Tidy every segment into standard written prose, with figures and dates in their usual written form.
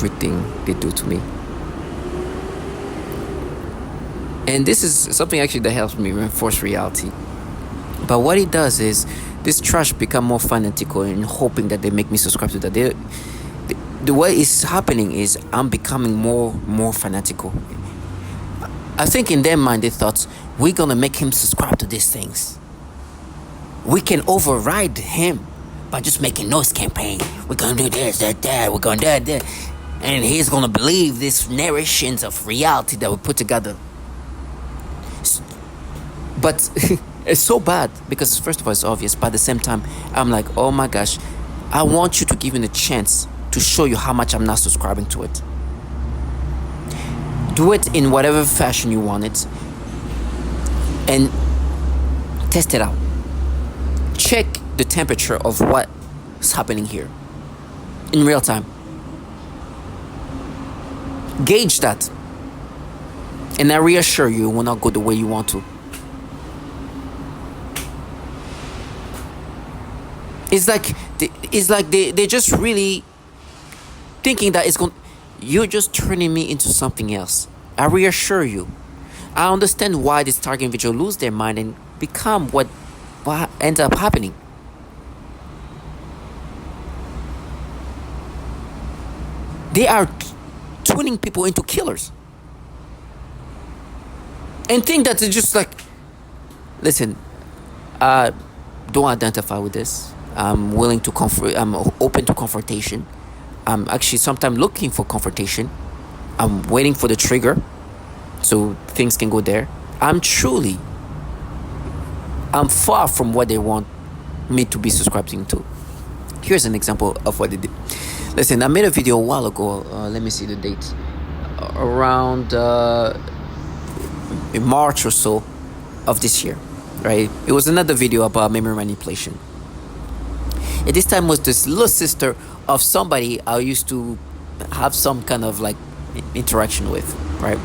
everything they do to me. And this is something actually that helps me reinforce reality. But what it does is this trash become more fanatical in hoping that they make me subscribe to that. The way it's happening is I'm becoming more fanatical. I think in their mind they thought we're gonna make him subscribe to these things. We can override him by just making noise campaign. We're gonna do this, that. We're gonna do that, and he's gonna believe these narrations of reality that we put together. But it's so bad because first of all it's obvious, but at the same time I'm like, oh my gosh, I want you to give me the chance to show you how much I'm not subscribing to it. Do it in whatever fashion you want it and test it out. Check the temperature of what's happening here in real time. Gauge that, and I reassure you, it will not go the way you want to. It's like they're just really thinking that it's going. You're just turning me into something else. I reassure you. I understand why this target individual lose their mind and become what ends up happening. They are tuning people into killers. And think that it's just like, listen, don't identify with this. I'm willing to I'm open to confrontation. I'm actually sometimes looking for confrontation. I'm waiting for the trigger so things can go there. I'm far from what they want me to be subscribing to. Here's an example of what they did. Listen, I made a video a while ago. Let me see the date. Around in March or so of this year, right? It was another video about memory manipulation. And this time was this little sister of somebody I used to have some kind of like interaction with, right?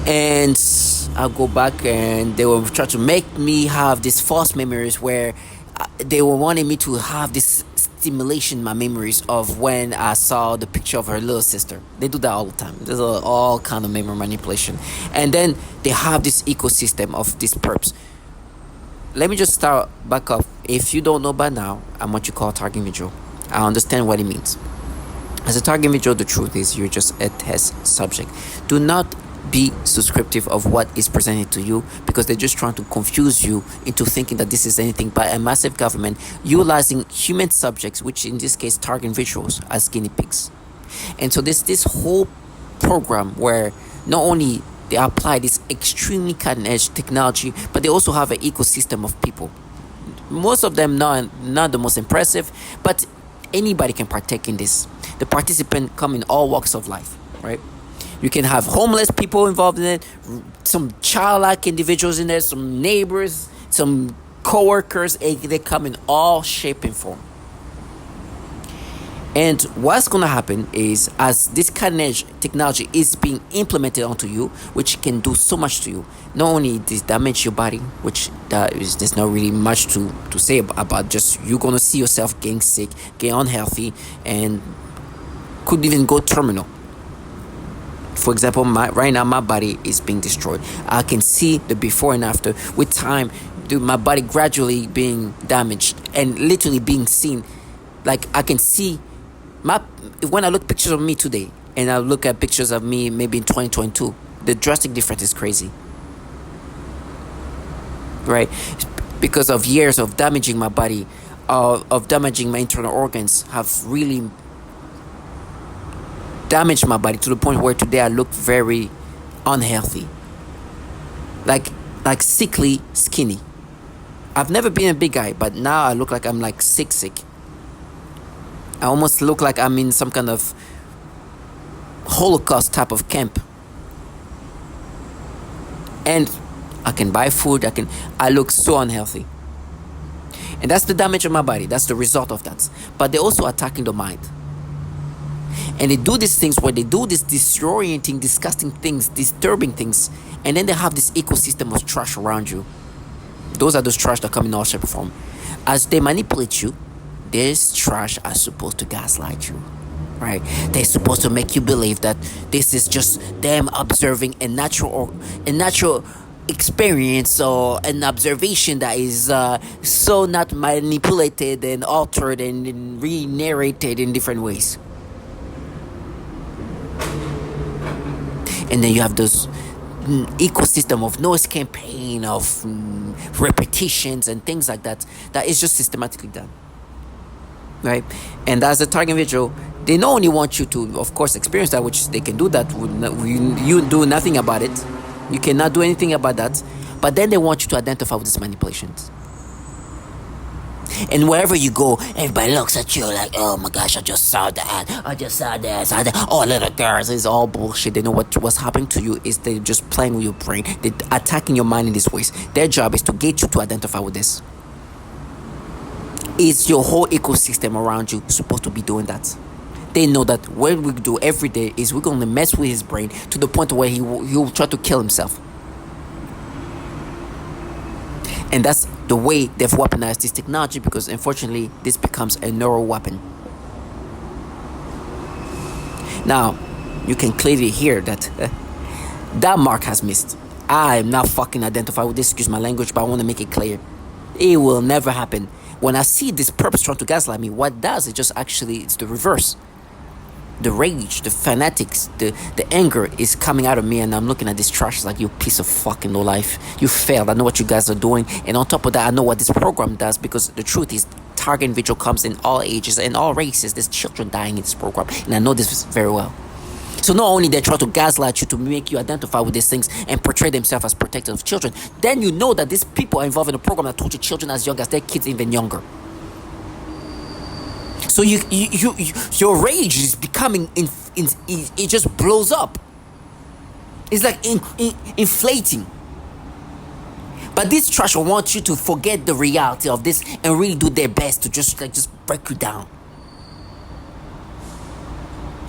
And I'll go back and they were trying to make me have these false memories where they were wanting me to have this stimulation in my memories of when I saw the picture of her little sister. They do that all the time. There's all kind of memory manipulation. And then they have this ecosystem of these perps. Let me just start back up. If you don't know by now, I'm what you call a target individual. I understand what it means. As a target individual, the truth is you're just a test subject. Do not be subscriptive of what is presented to you because they're just trying to confuse you into thinking that this is anything but a massive government utilizing human subjects, which in this case target individuals, as guinea pigs. And so this whole program where not only they apply this extremely cutting-edge technology, but they also have an ecosystem of people. Most of them not the most impressive, but anybody can partake in this. The participant come in all walks of life, right? You can have homeless people involved in it, some childlike individuals in there, some neighbors, some co-workers. They come in all shape and form. And what's going to happen is as this cutting-edge technology is being implemented onto you, which can do so much to you, not only does damage your body, which there's not really much to say about, just you're going to see yourself getting sick, getting unhealthy, and could even go terminal. For example, right now my body is being destroyed. I can see the before and after. With time, my body gradually being damaged and literally being seen. Like I can see when I look pictures of me today and I look at pictures of me maybe in 2022, the drastic difference is crazy, right? Because of years of damaging my body, of damaging my internal organs, have really damaged my body to the point where today I look very unhealthy, like sickly skinny. I've never been a big guy, but now I look like I'm like sick. I almost look like I'm in some kind of Holocaust type of camp. And I can buy food, I look so unhealthy. And that's the damage of my body. That's the result of that. But they're also attacking the mind. And they do these things where they do these disorienting, disgusting things, disturbing things. And then they have this ecosystem of trash around you. Those are those trash that come in all shape and form. As they manipulate you, this trash are supposed to gaslight you. right? They're supposed to make you believe that this is just them observing a natural experience or an observation that is so not manipulated and altered and re-narrated in different ways. And then you have those ecosystem of noise campaign of repetitions and things like that that is just systematically done, right? And as a target individual, they not only want you to, of course, experience that, which they can do that, you do nothing about it, you cannot do anything about that, but then they want you to identify with these manipulations. And wherever you go, everybody looks at you like, oh my gosh, I just saw that. I just saw this. Oh, little girls. It's all bullshit. They know what's happening to you is they're just playing with your brain. They're attacking your mind in these ways. Their job is to get you to identify with this. Is your whole ecosystem around you supposed to be doing that? They know that what we do every day is we're going to mess with his brain to the point where he will try to kill himself. And that's the way they've weaponized this technology, because unfortunately this becomes a neural weapon. Now, you can clearly hear that that mark has missed. I am not fucking identified with this, excuse my language, but I want to make it clear. It will never happen. When I see this purpose trying to gaslight me, what it does, it's the reverse. The rage, the fanatics, the anger is coming out of me, and I'm looking at this trash like, you piece of fucking no life. You failed. I know what you guys are doing. And on top of that, I know what this program does, because the truth is target individual comes in all ages and all races. There's children dying in this program, and I know this very well. So not only they try to gaslight you to make you identify with these things and portray themselves as protectors of children, then you know that these people are involved in a program that torture children as young as their kids, even younger. So your rage is becoming, it just blows up. It's like inflating. But this trash will want you to forget the reality of this and really do their best to just break you down.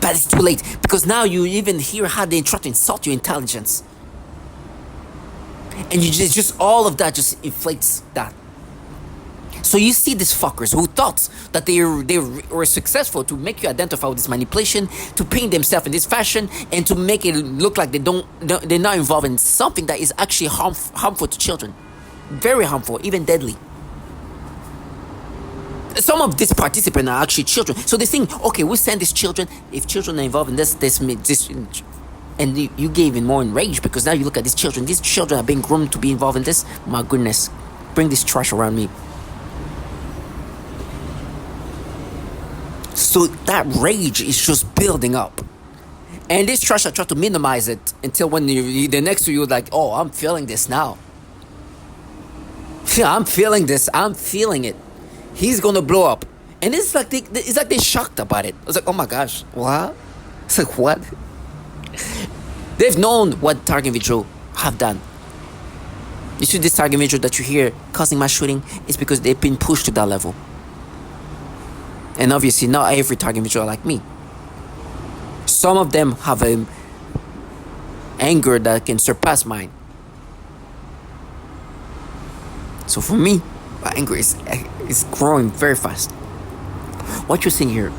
But it's too late, because now you even hear how they try to insult your intelligence. And you just all of that just inflates that. So you see these fuckers who thought that they were successful to make you identify with this manipulation, to paint themselves in this fashion, and to make it look like they're not involved in something that is actually harmful to children. Very harmful, even deadly. Some of these participants are actually children. So they think, okay, we send these children. If children are involved in this, and you get even more enraged, because now you look at these children. These children are being groomed to be involved in this. My goodness, bring this trash around me. So that rage is just building up. And this trash, I try to minimize it until when they're next to you, like, oh, I'm feeling this now. Yeah, I'm feeling this. I'm feeling it. He's gonna blow up. And it's like they're shocked about it. It's like, oh my gosh, what? It's like, what? They've known what target individual have done. You see this target individual that you hear causing mass shooting, it's because they've been pushed to that level. And obviously, not every target individual like me. Some of them have an anger that can surpass mine. So for me, my anger is growing very fast. What you're seeing here,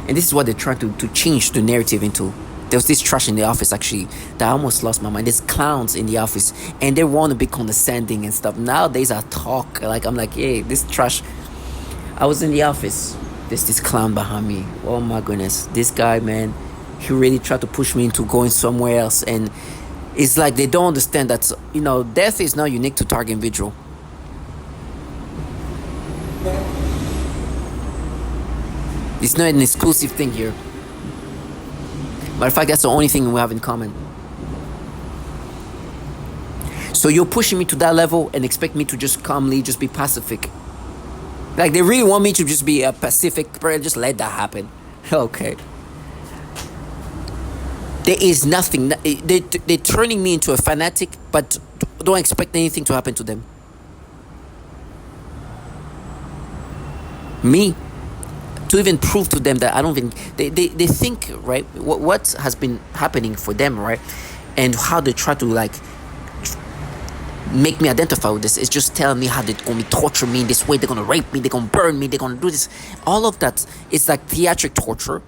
and this is what they're trying to change the narrative into. There was this trash in the office, actually, that I almost lost my mind. There's clowns in the office, and they want to be condescending and stuff. Nowadays, I talk like, I'm like, hey, this trash. I was in the office. There's this clown behind me. Oh my goodness. This guy, man, he really tried to push me into going somewhere else. And it's like they don't understand that, death is not unique to target individual. It's not an exclusive thing here. Matter of fact, that's the only thing we have in common. So you're pushing me to that level and expect me to just calmly just be pacific. Like, they really want me to just be a pacific person, just let that happen. Okay. There is nothing. They're turning me into a fanatic, but don't expect anything to happen to them. Me, to even prove to them that I don't think... They think, right, what has been happening for them, right? And how they try to, make me identify with this. It's just telling me how they're going to torture me in this way. They're going to rape me. They're going to burn me. They're going to do this. All of that is like theatric torture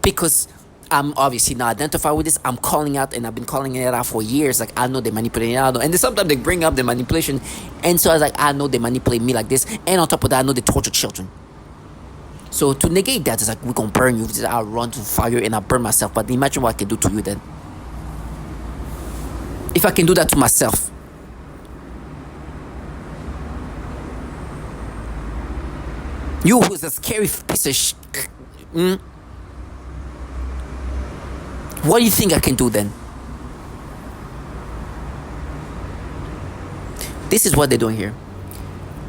because I'm obviously not identified with this. I'm calling out, and I've been calling it out for years. Like, I know they manipulate me. I know. And then sometimes they bring up the manipulation, and so I was like, I know they manipulate me like this, and on top of that, I know they torture children. So to negate that, it's like, we're gonna burn you. I'll run to fire and I'll burn myself. But imagine what I can do to you then. If I can do that to myself. You who's a scary piece of what do you think I can do then? This is what they're doing here.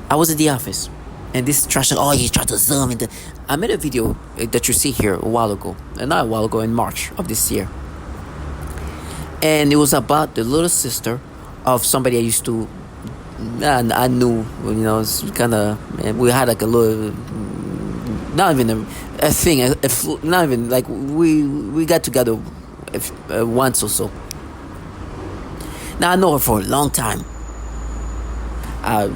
I was at the office, and this trash, oh, he's trying to zoom into. I made a video that you see here a while ago, not a while ago, in March of this year. And it was about the little sister of somebody I used to, I knew, it's kind of, we had like a little, not even a thing, not even like, we got together once or so. Now I know her for a long time. I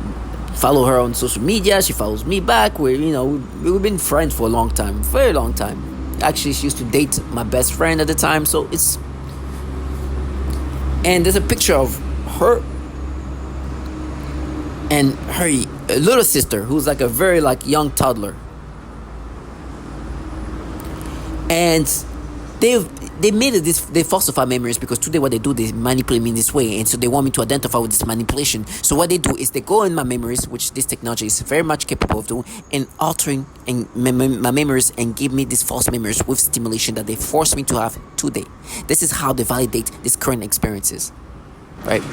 follow her on social media. She follows me back. We've been friends for a long time, very long time. Actually, she used to date my best friend at the time. So it's, and there's a picture of her and her little sister, who's like a very like young toddler. And they made it this, they falsify memories, because today what they do, they manipulate me in this way, and so they want me to identify with this manipulation. So what they do is they go in my memories, which this technology is very much capable of doing, and altering my memories, and give me these false memories with stimulation that they force me to have today. This is how they validate these current experiences, right?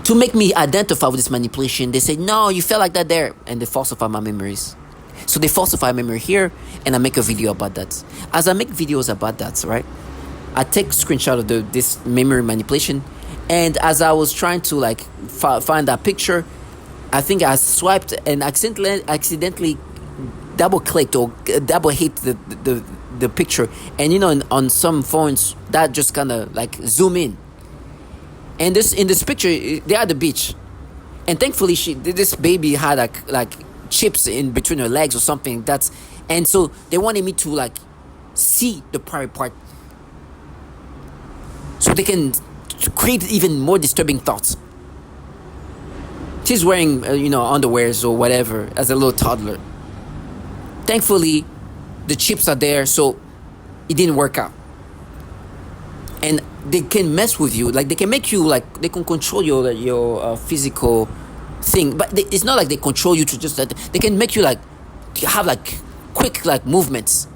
To make me identify with this manipulation, they say, no, you felt like that there, and they falsify my memories. So they falsify memory here, and I make a video about that. As I make videos about that, right, I take screenshot of this memory manipulation, and as I was trying to like find that picture, I think I swiped and accidentally double clicked or double hit the picture, and on some phones that just kind of like zoom in. And in this picture, they're at the beach, and thankfully this baby had like chips in between her legs or something. And so they wanted me to like see the private part, so they can create even more disturbing thoughts. She's wearing underwears or whatever as a little toddler. Thankfully the chips are there, so it didn't work out. And they can mess with you, like they can make you, like they can control your physical thing, but it's not like they control you to just that. They can make you like have like quick like movements.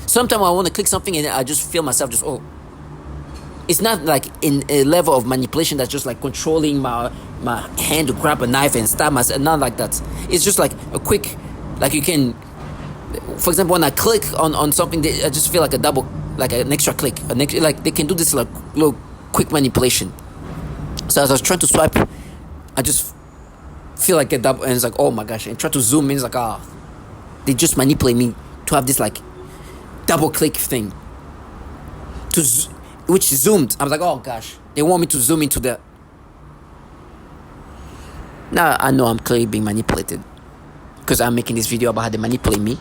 Sometimes I want to click something and I just feel myself just, it's not like in a level of manipulation that's just like controlling my hand to grab a knife and stab myself. Not like that. It's just like a quick, like you can, for example, when I click on something, I just feel like a double, like an extra click, like they can do this like little quick manipulation. So as I was trying to swipe, I just feel like a double, and it's like, oh my gosh, and try to zoom in, it's like, they just manipulate me to have this like double click thing which zoomed. I was like, oh gosh, they want me to zoom into the. Now I know I'm clearly being manipulated, because I'm making this video about how they manipulate me.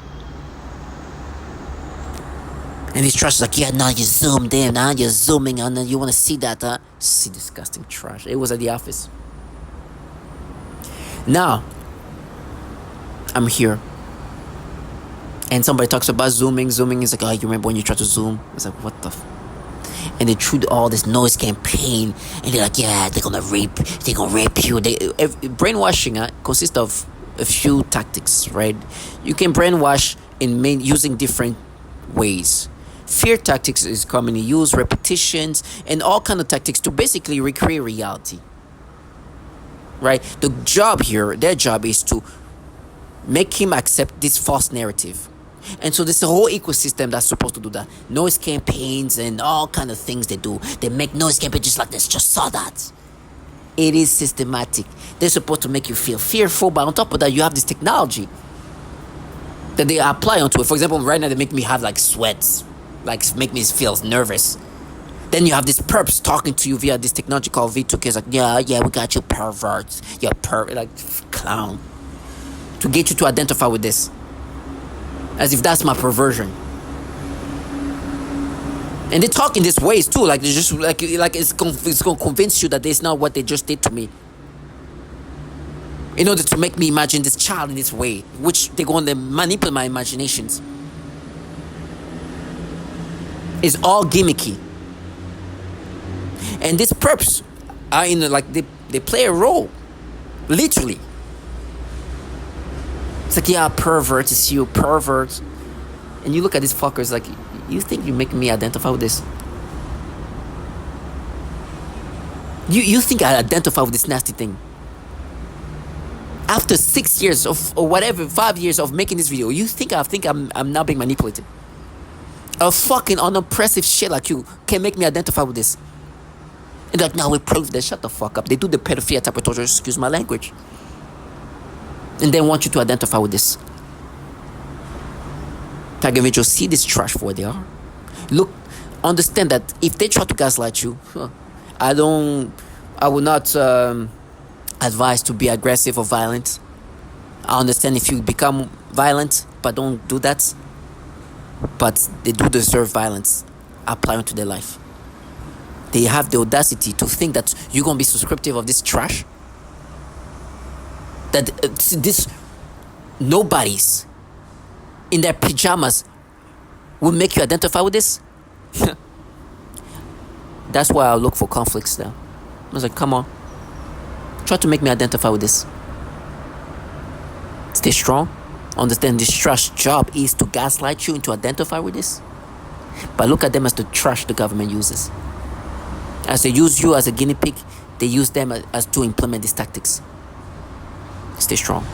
And this trash is like, yeah, now you zoomed in, now you're zooming, and you want to see that, see disgusting trash. It was at the office. Now, I'm here, and somebody talks about zooming. It's like, oh, you remember when you tried to zoom? It's like, what the and they threw all this noise campaign, and they're like, yeah, they're gonna rape you. Brainwashing consists of a few tactics, right? You can brainwash using different ways. Fear tactics is commonly used, repetitions, and all kind of tactics to basically recreate reality. Right? Their job is to make him accept this false narrative. And so there's a whole ecosystem that's supposed to do that. Noise campaigns and all kind of things they do. They make noise campaigns just like this. Just saw that. It is systematic. They're supposed to make you feel fearful, but on top of that, you have this technology that they apply onto it. For example, right now they make me have like sweats, like make me feel nervous. Then you have this perps talking to you via this technology called V2K. It's like, yeah, we got you perverts. You're like clown. To get you to identify with this. As if that's my perversion. And they talk in these ways too, like they just like it's gonna convince you that it's not what they just did to me. In order to make me imagine this child in this way, which they're going to manipulate my imaginations. It's all gimmicky. And these perps are they play a role. Literally. It's like, yeah, pervert, it's you, pervert. And you look at these fuckers like, you think you're making me identify with this? You think I identify with this nasty thing? After 6 years or whatever, 5 years of making this video, you think I'm now being manipulated? A fucking unoppressive shit like you can make me identify with this. And like, now we prove that. Shut the fuck up. They do the pedophilia type of torture, excuse my language. And they want you to identify with this. Tiger Vigils, see this trash for what they are. Look, understand that if they try to gaslight you, I will not advise to be aggressive or violent. I understand if you become violent, but don't do that. But they do deserve violence applying to their life. They have the audacity to think that you're gonna be subscriptive of this trash. That this nobodies in their pajamas will make you identify with this. That's why I look for conflicts now. I was like, come on, try to make me identify with this. Stay strong. Understand this trash job is to gaslight you and to identify with this. But look at them as the trash the government uses. As they use you as a guinea pig, they use them as to implement these tactics. Stay strong.